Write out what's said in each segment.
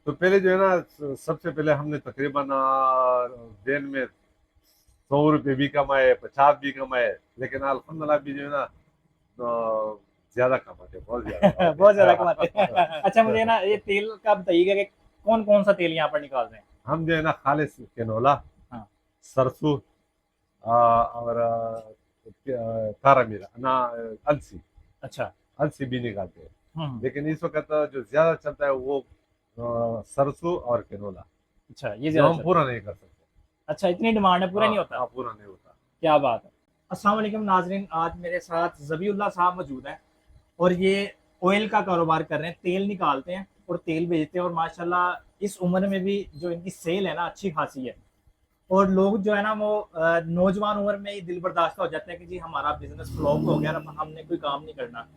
तो पहले जो है ना, सबसे पहले हमने तकरीबन दिन में 100 रुपये भी कमाए, 50 भी कमाए। लेकिन अल्हम्दुलिल्लाह भी जो है ना, ज्यादा कमाते, बहुत ज्यादा बहुत ज्यादा कमाते हैं। अच्छा मुझे कमाते। ना ये तेल का बताइएगा कि कौन कौन सा तेल यहाँ पर निकाल रहे हैं। हम जो है ना खालिस कैनोला, हाँ। सरसों, और तारा मीरा ना, अलसी। अच्छा। अलसी भी निकालते हैं। हम्म। लेकिन इस वक्त जो ज्यादा चलता है वो सरसों और कैनोला, अच्छा ये जो ज्यादा हम चलता पूरा है। नहीं कर सकते। अच्छा इतनी डिमांड है, पूरा हाँ नहीं होता। हाँ, पूरा नहीं होता। क्या बात है। अस्सलाम वालेकुम नाजरीन, आज मेरे साथ ज़बीउल्लाह साहब मौजूद हैं और ये ऑयल का कारोबार कर रहे हैं, तेल निकालते हैं और तेल बेचते हैं और माशाल्लाह इस उम्र में भी जो इनकी सेल है ना अच्छी खासी है। और लोग जो है ना वो नौजवान उम्र में ही दिल बर्दाश्त हो जाते हैं कि जी हमारा बिजनेस फ्लॉप हो गया, अब हमने कोई काम नहीं करना।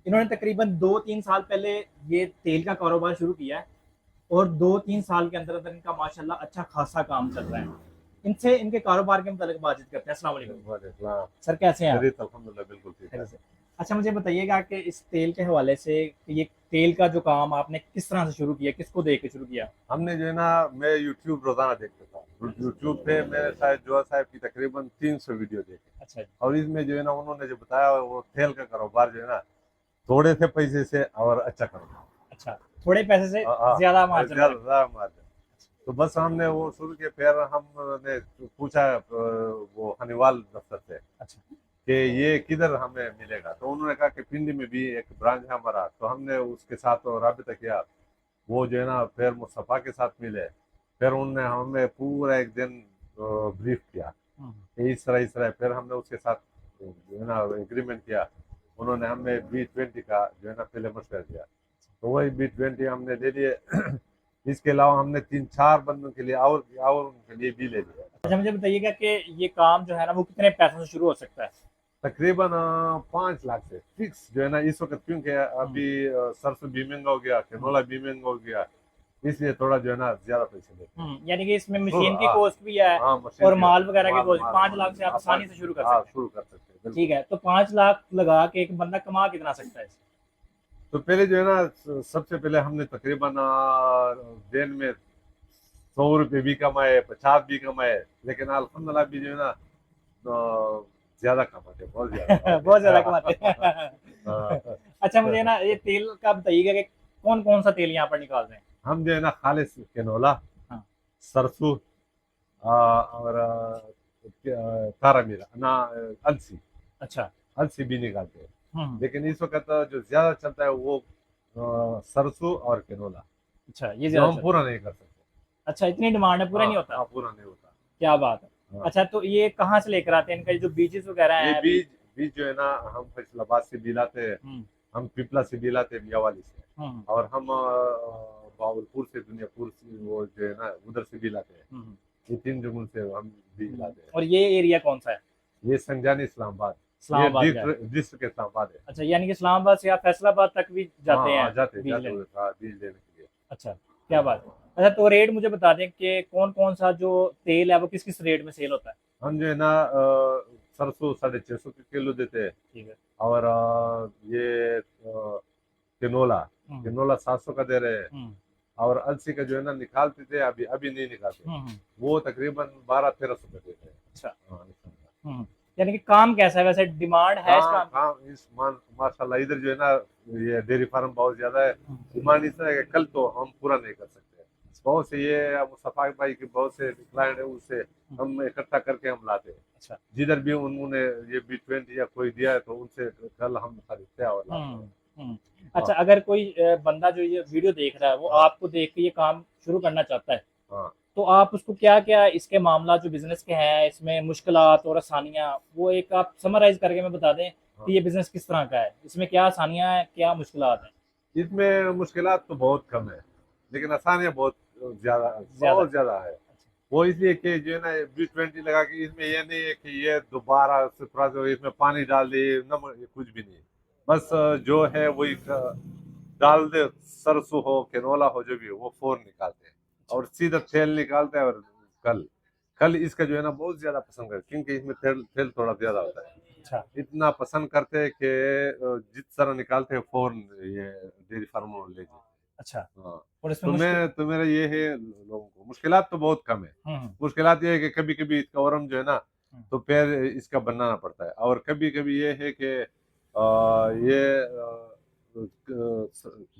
इन्होंने तकरीबन 2-3 साल पहले ये तेल का कारोबार शुरू किया है और 2-3 साल के अंदर अंदर इनका माशाल्लाह अच्छा खासा काम चल रहा है। इनसे इनके कारोबार के मुताबिक बातचीत करते हैं। अस्सलाम वालेकुम वालेकुम। सर, कैसे हैं आप। खैरियत अल्हम्दुलिल्लाह, बिल्कुल ठीक है। खैरियत से। अच्छा मुझे बताइएगा कि इस तेल के हवाले से कि ये तेल का जो काम आपने किस तरह से शुरू किया, किसको देख के शुरू किया। हमने जो है ना, मैं यूट्यूब रोजाना देखता था। यूट्यूब पे मैंने शायद जोआ साहब की तकरीबन 300 वीडियो देखे। अच्छा जी। और इसमें जो है ना उन्होंने जो बताया वो तेल का कारोबार जो है ना, थोड़े से पैसे से और अच्छा करो। अच्छा, थोड़े पैसे से हाँ, ज्यादा मार्जिन ज्यादा लगा। ज्यादा मार्जिन। तो बस हमने वो शुरू किया। फिर हमने पूछा वो हनीवाल दफ्तर से अच्छा। कि ये किधर हमें मिलेगा। तो उन्होंने कहा कि पिंडी में भी एक ब्रांच है हमारा। तो हमने उसके साथ राब्ता किया। वो जो है ना फिर मुस्तफ़ा के साथ मिले। फिर उनने हमें पूरा एक दिन ब्रीफ किया हम्म। कि इस तरह। फिर हमने उसके साथ जो है ना एग्रीमेंट किया। उन्होंने हमें B20 का जो है ना पहले मशवरा दिया। तो वही B20 हमने ले लिए। इसके अलावा हमने 3-4 बंदों के लिए और उनके लिए भी ले लिया। अच्छा मुझे बताइएगा कि ये काम जो है ना वो कितने पैसों से शुरू हो सकता है। तकरीबन 5 लाख से फिक्स जो है ना इस वक्त, क्योंकि हम्म। अभी सरसों भी महंगा हो गया, हम्म। कैनोला भी महंगा हो गया। इसलिए थोड़ा जो है ना ज्यादा पैसे लेते हैं। यानी कि इसमें तो मशीन की हाँ कॉस्ट भी है हाँ, मशीन और की माल वगैरह की माल कॉस्ट, माल 5 लाख से माल आप आप आसानी से शुरू कर हाँ, सकते हैं। शुरू कर सकते हैं, ठीक बिल्कुल। है, तो 5 लाख लगा के एक बंदा कमा कितना सकता है इससे? तो पहले जो है ना, सबसे पहले हमने तकरीबन दिन में 100 रुपये भी कमाए, 50 भी कमाए। लेकिन अल्हम्दुलिल्लाह भी जो है ना, ज्यादा कमाते, बहुत ज्यादा बहुत ज्यादा कमाते हैं। कमाते। अच्छा मुझे ना ये तेल का बताइएगा कि कौन कौन सा तेल यहाँ पर निकाल रहे हैं। हम जो है ना खालिस कैनोला, हाँ। सरसों, और तारा मीरा ना, अलसी। अच्छा। अलसी भी निकालते हैं। हम्म। लेकिन इस वक्त जो ज्यादा चलता है वो सरसों और कैनोला, अच्छा ये जो ज्यादा हम चलता पूरा है। नहीं कर सकते। अच्छा इतनी डिमांड है, पूरा हाँ नहीं होता। हाँ, पूरा नहीं होता। क्या बात है। हाँ, अच्छा तो ये कहाँ से लेकर आते हैं, इनका जो बीजेस वगैरह ये हैं अभी। बीज बीज जो है ना, हम फैसलाबाद से भी लाते हैं। हम्म। हम पिपला से भी लाते हैं, मियावाली से। हम्म। और हम बावलपुर से, दुनियापुर से, वो जो है ना उधर से भी लाते हैं। हम्म। ये 3 जगहों से हम बीज लाते हैं। और ये एरिया कौन सा है। ये संजानी इस्लामाबाद। ये इस्लामाबाद का है। डिस्ट्रिक्ट इस्लामाबाद है। अच्छा यानी कि इस्लामाबाद से आप फैसलाबाद तक भी हाँ जाते हाँ, हैं बीज जाते लेने। हुए, हाँ, बीज लेने के लिए। अच्छा क्या बात है। अच्छा तो रेट मुझे बता दें कि कौन कौन सा जो तेल है वो किस किस रेट में सेल होता है। हम जो है ना सरसों 650 के किलो देते हैं। ठीक है। और ये किनोला हम्म। किनोला 700 का दे रहे हैं। हम्म। और अलसी का जो है ना निकालते थे, अभी अभी नहीं निकालते। हम्म। वो तकरीबन 1200-1300 का देते हैं। अच्छा। हाँ, इस तरह। हम्म। यानी कि काम कैसा है, वैसे डिमांड है इस काम काम की। काम इस माशाल्लाह इधर जो है ना, ये डेयरी फार्म बहुत ज्यादा है। हम्म। डिमांड इस तरह है कि कल तो हम पूरा नहीं कर सकते। बहुत से ये मुस्तफा भाई के बहुत से क्लाइंट है, उससे हम्म। हम इकट्ठा करके हम लाते हैं। अच्छा। जिधर भी उन्होंने ये B20 या कोई दिया है तो उनसे कल हम खरीदते हैं और लाते हैं। हम्म। हम्म। हाँ अच्छा अगर कोई बंदा जो ये वीडियो देख रहा है वो हाँ आपको देख के ये काम शुरू करना चाहता है, हाँ तो आप उसको क्या क्या इसके मामला जो बिजनेस के हैं इसमें मुश्किलात और आसानियाँ वो एक आप समराइज करके मैं बता दें हाँ। कि ये बिजनेस किस तरह का है, इसमें क्या आसानियाँ हैं क्या मुश्किलात हैं। इसमें मुश्किलात तो बहुत कम है, लेकिन आसानियाँ ज्यादा ज्यादा है। बहुत ज्यादा है। अच्छा। वो इसलिए कि जो है ना B20 लगा के, इसमें ये नहीं है कि ये दोबारा से थोड़ा सा इसमें पानी डाल दे, नमक, ये कुछ भी नहीं। बस जो है वही डाल दे। सरसों हो, कैनोला हो, जो भी हो, वो फोर निकालते हैं अच्छा। और सीधा तेल निकालते हैं। और कल कल इसका जो है ना बहुत ज्यादा पसंद करते हैं, क्योंकि इसमें तेल तेल थोड़ा ज्यादा होता है। अच्छा। इतना पसंद करते हैं कि जिस तरह निकालते हैं फौरन ये डेयरी फार्म ले जाए। अच्छा। हाँ। और तो इसमें मुश्किल मैं तो मेरा ये है, लोगों को मुश्किलात तो बहुत कम है। हम्म मुश्किलात ये है कि कभी कभी इसका वर्म जो है ना, हम्म, तो पैर इसका बनाना पड़ता है, और कभी कभी ये है कि ये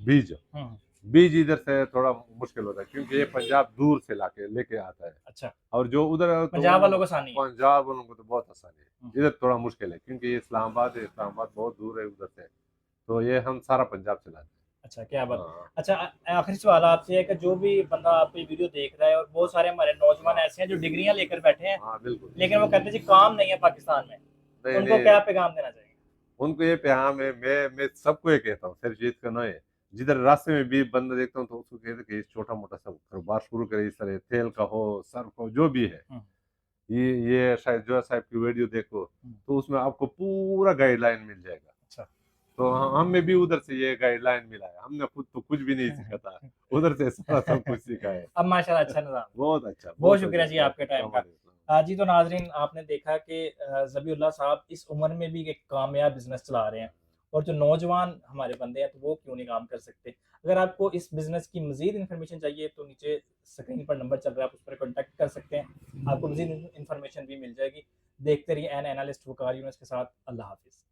बीज हम्म, बीज इधर से थोड़ा मुश्किल होता है, क्योंकि ये पंजाब दूर से लाके लेके आता है, अच्छा। और जो उधर है तो पंजाब वालों को आसानी है। पंजाब वालों को तो बहुत आसानी है। हम्म, इधर थोड़ा मुश्किल है, क्योंकि ये इस्लामाबाद है, इस्लामाबाद बहुत दूर है उधर से, तो ये हम सारा पंजाब चलाते अच्छा, क्या हैं। बात। हाँ अच्छा, आखिरी सवाल आपसे है कि जो भी बंदा आपकी वीडियो देख रहा है, और बहुत सारे हमारे नौजवान हाँ ऐसे हैं जो डिग्रियां लेकर बैठे हैं, हाँ बिल्कुल। लेकिन वो कहते हैं जी काम नहीं है पाकिस्तान में, नहीं उनको नहीं, क्या पैगाम देना चाहिए? उनको ये पैगाम है, मैं सबको ये कहता हूँ, सिर्फ ये इसका नहीं है, जिधर रास्ते में भी बंदा देखता हूँ तो उसको कहते हैं कि छोटा मोटा सब कारोबार शुरू करे, इस तरह तेल का हो, सर्फ हो, जो भी है। हम्म, ये शायद जो साहब की वीडियो देखो, हम्म, तो उसमें आपको पूरा गाइडलाइन मिल जाएगा। अच्छा। तो हमें भी उधर से ये गाइडलाइन मिला है, हमने खुद तो कुछ भी नहीं सीखा था, उधर से सारा सब कुछ सीखा है। अब माशाल्लाह अच्छा निज़ाम है। बहुत अच्छा, बहुत बहुत शुक्रिया अच्छा, जी बहुत आपके अच्छा टाइम का। हमारे। जी, तो नाज़रीन आपने देखा कि ज़बीउल्लाह साहब इस उम्र में भी एक कामयाब बिज़नेस चला रहे हैं, और जो नौजवान हमारे बंदे हैं तो वो क्यों नहीं काम कर सकते। अगर आपको इस बिज़नेस की मज़ीद इन्फॉर्मेशन चाहिए तो नीचे स्क्रीन पर नंबर चल रहा है, आप उस पर कॉन्टैक्ट कर सकते हैं, आपको मज़ीद इन्फॉर्मेशन भी मिल जाएगी। देखते रहिए एन एनालिस्ट वकार यूनुस के साथ। अल्लाह हाफ़िज़।